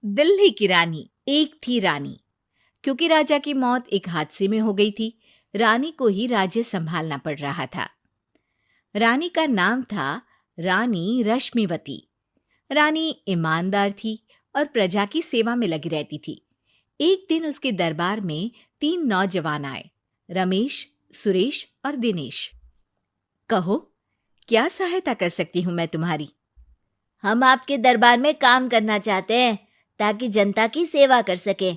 दिल्ली की रानी। एक थी रानी। क्योंकि राजा की मौत एक हादसे में हो गई थी, रानी को ही राज्य संभालना पड़ रहा था। रानी का नाम था रानी रश्मिवती। रानी ईमानदार थी और प्रजा की सेवा में लगी रहती थी। एक दिन उसके दरबार में 3 नौजवान आए, रमेश, सुरेश और दिनेश। कहो, क्या सहायता कर सकती हूँ मैं तुम्हारी? हम आपके दरबार में काम करना चाहते हैं ताकि जनता की सेवा कर सके।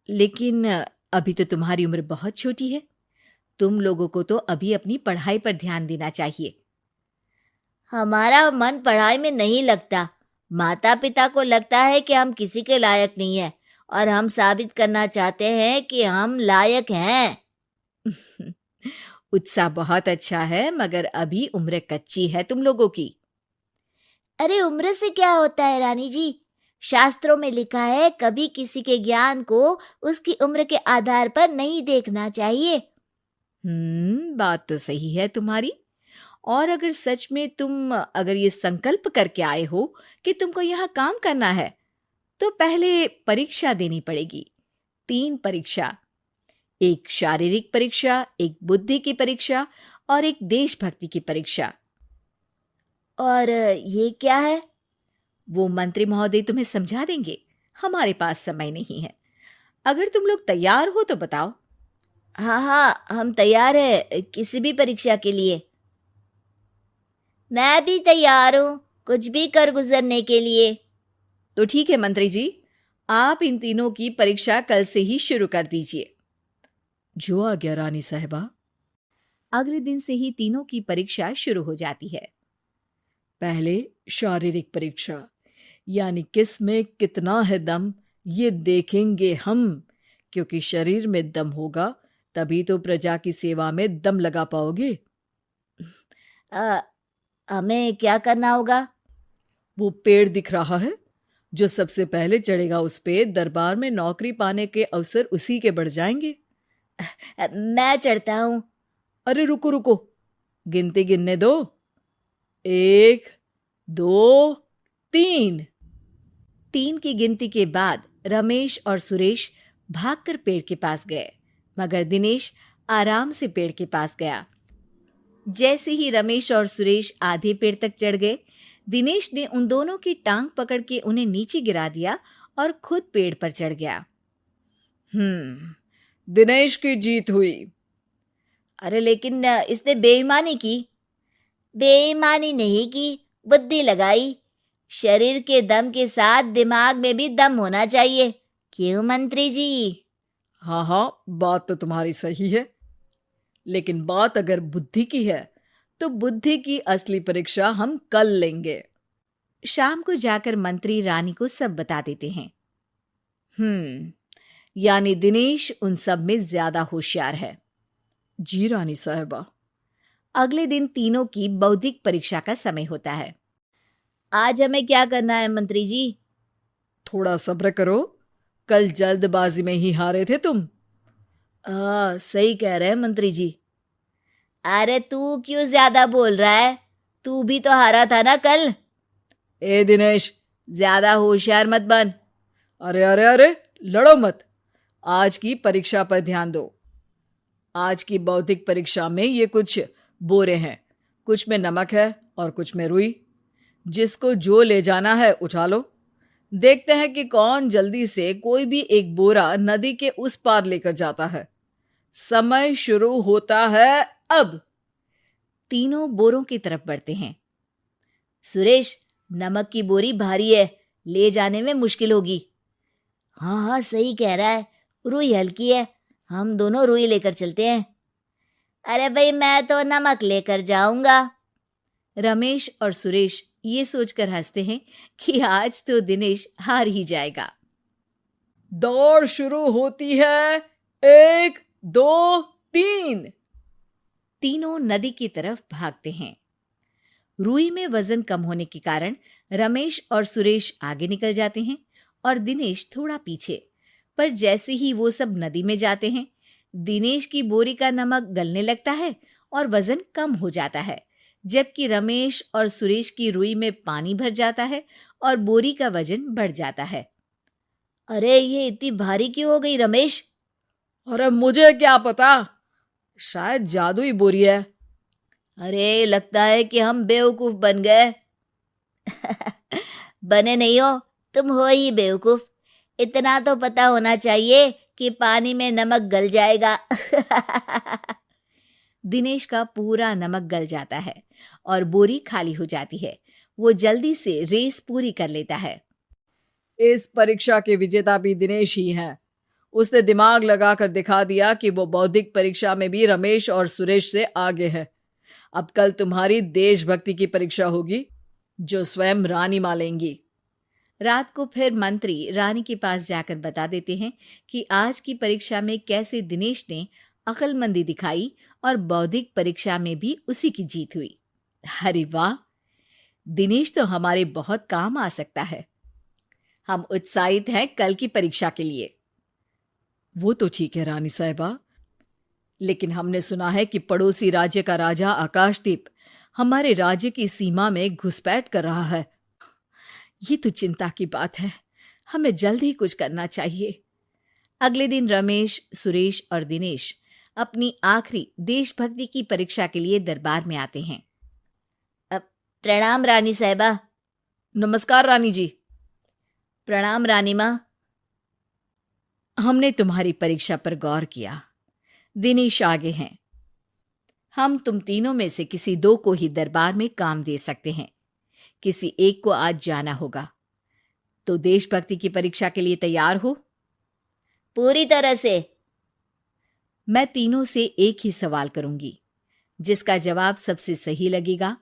लेकिन अभी तो तुम्हारी उम्र बहुत छोटी है। तुम लोगों को तो अभी अपनी पढ़ाई पर ध्यान देना चाहिए। हमारा मन पढ़ाई में नहीं लगता। माता पिता को लगता है कि हम किसी के लायक नहीं है और हम साबित करना चाहते हैं कि हम लायक हैं। उत्साह बहुत अच्छा है, मगर अभी उम्र कच्ची है तुम लोगों की। अरे उम्र से क्या होता है रानी जी? शास्त्रों में लिखा है कभी किसी के ज्ञान को उसकी उम्र के आधार पर नहीं देखना चाहिए। बात तो सही है तुम्हारी। और अगर सच में तुम अगर ये संकल्प करके आए हो कि तुमको यहाँ काम करना है, तो पहले परीक्षा देनी पड़ेगी। 3 परीक्षा, एक शारीरिक परीक्षा, एक बुद्धि की परीक्षा और एक देशभक्ति की परीक्षा। और ये क्या है? वो मंत्री महोदय तुम्हें समझा देंगे। हमारे पास समय नहीं है। अगर तुम लोग तैयार हो तो बताओ। हाँ हाँ, हम तैयार है किसी भी परीक्षा के लिए। मैं भी तैयार हूँ कुछ भी कर गुजरने के लिए। तो ठीक है मंत्री जी, आप इन तीनों की परीक्षा कल से ही शुरू कर दीजिए। जो आ गया रानी साहिबा। अगले दिन से ही तीनों की परीक्षा शुरू हो जाती है। पहले शारीरिक परीक्षा, यानी किस में कितना है दम, ये देखेंगे हम। क्योंकि शरीर में दम होगा तभी तो प्रजा की सेवा में दम लगा पाओगे। हमें क्या करना होगा? वो पेड़ दिख रहा है, जो सबसे पहले चढ़ेगा उस पे दरबार में नौकरी पाने के अवसर उसी के बढ़ जाएंगे। मैं चढ़ता हूँ। अरे रुको रुको, गिनती गिनने दो। 1, 2, 3। 3 की गिनती के बाद रमेश और सुरेश भागकर पेड़ के पास गए, मगर दिनेश आराम से पेड़ के पास गया। जैसे ही रमेश और सुरेश आधे पेड़ तक चढ़ गए, दिनेश ने उन दोनों की टांग पकड़ के उन्हें नीचे गिरा दिया और खुद पेड़ पर चढ़ गया। दिनेश की जीत हुई। अरे लेकिन इसने बेईमानी की। बेईमानी नहीं की, बुद्धि लगाई। शरीर के दम के साथ दिमाग में भी दम होना चाहिए। क्यों मंत्री जी? हाँ हाँ, बात तो तुम्हारी सही है, लेकिन बात अगर बुद्धि की है तो बुद्धि की असली परीक्षा हम कल लेंगे। शाम को जाकर मंत्री रानी को सब बता देते हैं। यानी दिनेश उन सब में ज्यादा होशियार है। जी रानी साहिबा। अगले दिन तीनों की बौद्धिक परीक्षा का समय होता है। आज हमें क्या करना है मंत्री जी? थोड़ा सब्र करो, कल जल्दबाजी में ही हारे थे तुम। सही कह रहे हैं मंत्री जी। अरे तू क्यों ज्यादा बोल रहा है? तू भी तो हारा था ना कल। ए दिनेश, ज्यादा होशियार मत बन। अरे अरे अरे, लड़ो मत। आज की परीक्षा पर ध्यान दो। आज की बौद्धिक परीक्षा में ये कुछ बोरे हैं, कुछ में नमक है और कुछ में रुई। जिसको जो ले जाना है उठा लो। देखते हैं कि कौन जल्दी से कोई भी एक बोरा नदी के उस पार लेकर जाता है। समय शुरू होता है अब। तीनों बोरों की तरफ बढ़ते हैं। सुरेश, नमक की बोरी भारी है, ले जाने में मुश्किल होगी। हाँ हाँ, सही कह रहा है, रुई हल्की है, हम दोनों रुई लेकर चलते हैं। अरे भाई, मैं तो नमक लेकर जाऊंगा। रमेश और सुरेश ये सोचकर हंसते हैं कि आज तो दिनेश हार ही जाएगा। दौड़ शुरू होती है। 1, 2, 3। तीनों नदी की तरफ भागते हैं। रुई में वजन कम होने के कारण रमेश और सुरेश आगे निकल जाते हैं और दिनेश थोड़ा पीछे। पर जैसे ही वो सब नदी में जाते हैं, दिनेश की बोरी का नमक गलने लगता है और वजन कम हो जाता है, जबकि रमेश और सुरेश की रुई में पानी भर जाता है और बोरी का वजन बढ़ जाता है। अरे ये इतनी भारी क्यों हो गई रमेश? अरे मुझे क्या पता, शायद जादुई बोरी है। अरे लगता है कि हम बेवकूफ बन गए। बने नहीं हो, तुम हो ही बेवकूफ। इतना तो पता होना चाहिए कि पानी में नमक गल जाएगा। दिनेश का पूरा नमक गल जाता है और बोरी खाली हो जाती है। वो जल्दी से रेस पूरी कर लेता है। इस परीक्षा के विजेता भी दिनेश ही हैं। उसने दिमाग लगाकर दिखा दिया कि वो बौद्धिक परीक्षा में भी रमेश और सुरेश से आगे है। अब कल तुम्हारी देशभक्ति की परीक्षा होगी, जो स्वयं रानी मां लेंगी। रात को फिर मंत्री रानी के पास जाकर बता देते हैं कि आज की परीक्षा में कैसे दिनेश ने अक्लमंदी दिखाई और बौद्धिक परीक्षा में भी उसी की जीत हुई। अरे वाह, दिनेश तो हमारे बहुत काम आ सकता है। हम उत्साहित हैं कल की परीक्षा के लिए। वो तो ठीक है रानी साहिबा, लेकिन हमने सुना है कि पड़ोसी राज्य का राजा आकाशदीप हमारे राज्य की सीमा में घुसपैठ कर रहा है। ये तो चिंता की बात है। हमें जल्द ही कुछ करना चाहिए। अगले दिन रमेश, सुरेश और दिनेश अपनी आखिरी देशभक्ति की परीक्षा के लिए दरबार में आते हैं। प्रणाम रानी साहिबा। नमस्कार रानी जी। प्रणाम रानी माँ। हमने तुम्हारी परीक्षा पर गौर किया। दिनेश आगे हैं। हम तुम तीनों में से किसी दो को ही दरबार में काम दे सकते हैं। किसी एक को आज जाना होगा। तो देशभक्ति की परीक्षा के लिए तैयार हो? पूरी तरह से। मैं तीनों से एक ही सवाल करूंगी। जिसका जवाब सबसे सही लगेगा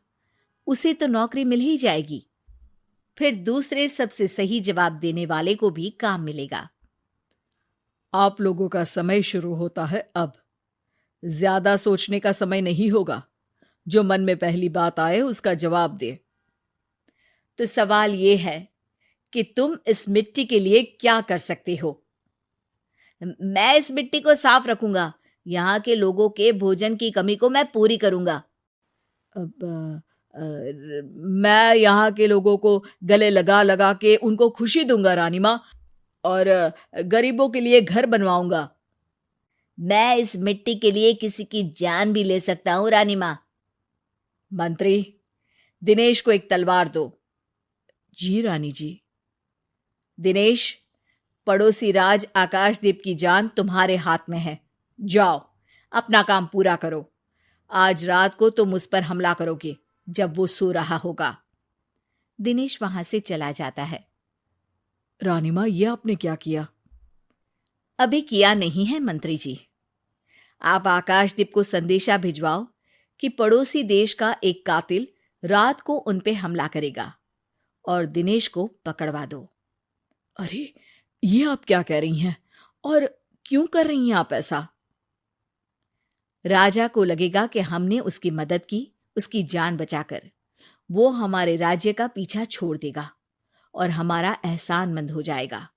उसे तो नौकरी मिल ही जाएगी। फिर दूसरे सबसे सही जवाब देने वाले को भी काम मिलेगा। आप लोगों का समय शुरू होता है अब। ज्यादा सोचने का समय नहीं होगा। जो मन में पहली बात आए उसका जवाब दे। तो सवाल ये है कि तुम इस मिट्टी के लिए क्या कर सकते हो? मैं इस मिट्टी को साफ रखूंगा। यहाँ के लोगों के भोजन की कमी को मैं पूरी करूंगा। मैं यहाँ के लोगों को गले लगा लगा के उनको खुशी दूंगा रानी माँ, और गरीबों के लिए घर बनवाऊंगा। मैं इस मिट्टी के लिए किसी की जान भी ले सकता हूँ रानी माँ। मंत्री, दिनेश को एक तलवार दो। जी रानी जी। दिनेश, पड़ोसी राज आकाशदीप की जान तुम्हारे हाथ में है। जाओ, अपना काम पूरा करो। आज रात को तुम उस पर हमला करोगे जब वो सो रहा होगा। दिनेश वहां से चला जाता है। रानी मां, यह आपने क्या किया? अभी किया नहीं है मंत्री जी। आप आकाशदीप को संदेशा भिजवाओ कि पड़ोसी देश का एक कातिल रात को उन पे हमला करेगा और दिनेश को पकड़वा दो। अरे, ये आप क्या कह रही हैं? और क्यों कर रही हैं आप ऐसा? राजा को लगेगा कि हमने उसकी मदद की, उसकी जान बचाकर। वो हमारे राज्य का पीछा छोड़ देगा और हमारा एहसानमंद हो जाएगा।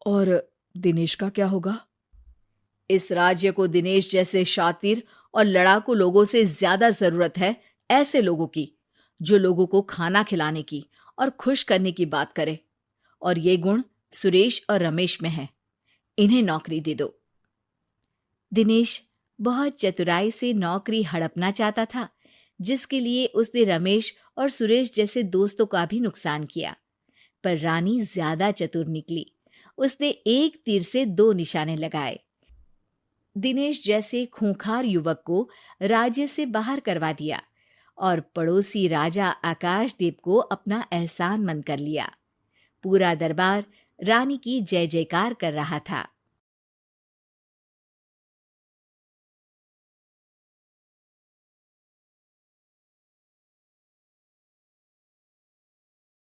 और दिनेश का क्या होगा? इस राज्य को दिनेश जैसे शातिर और लड़ाकू लोगों से ज्यादा जरूरत है, ऐसे लोगों की जो लोगों को खाना खिलाने की और खुश करने की बात करे। और ये गुण सुरेश और रमेश में है। इन्हें नौकरी दे दो। दिनेश बहुत चतुराई से नौकरी हड़पना चाहता था, जिसके लिए उसने रमेश और सुरेश जैसे दोस्तों का भी नुकसान किया। पर रानी ज्यादा चतुर निकली। उसने एक तीर से दो निशाने लगाए। दिनेश जैसे खूंखार युवक को राज्य से बाहर करवा दिया और पड़ोसी राजा आकाशदीप को अपना एहसानमंद कर लिया। पूरा दरबार रानी की जय जयकार कर रहा था।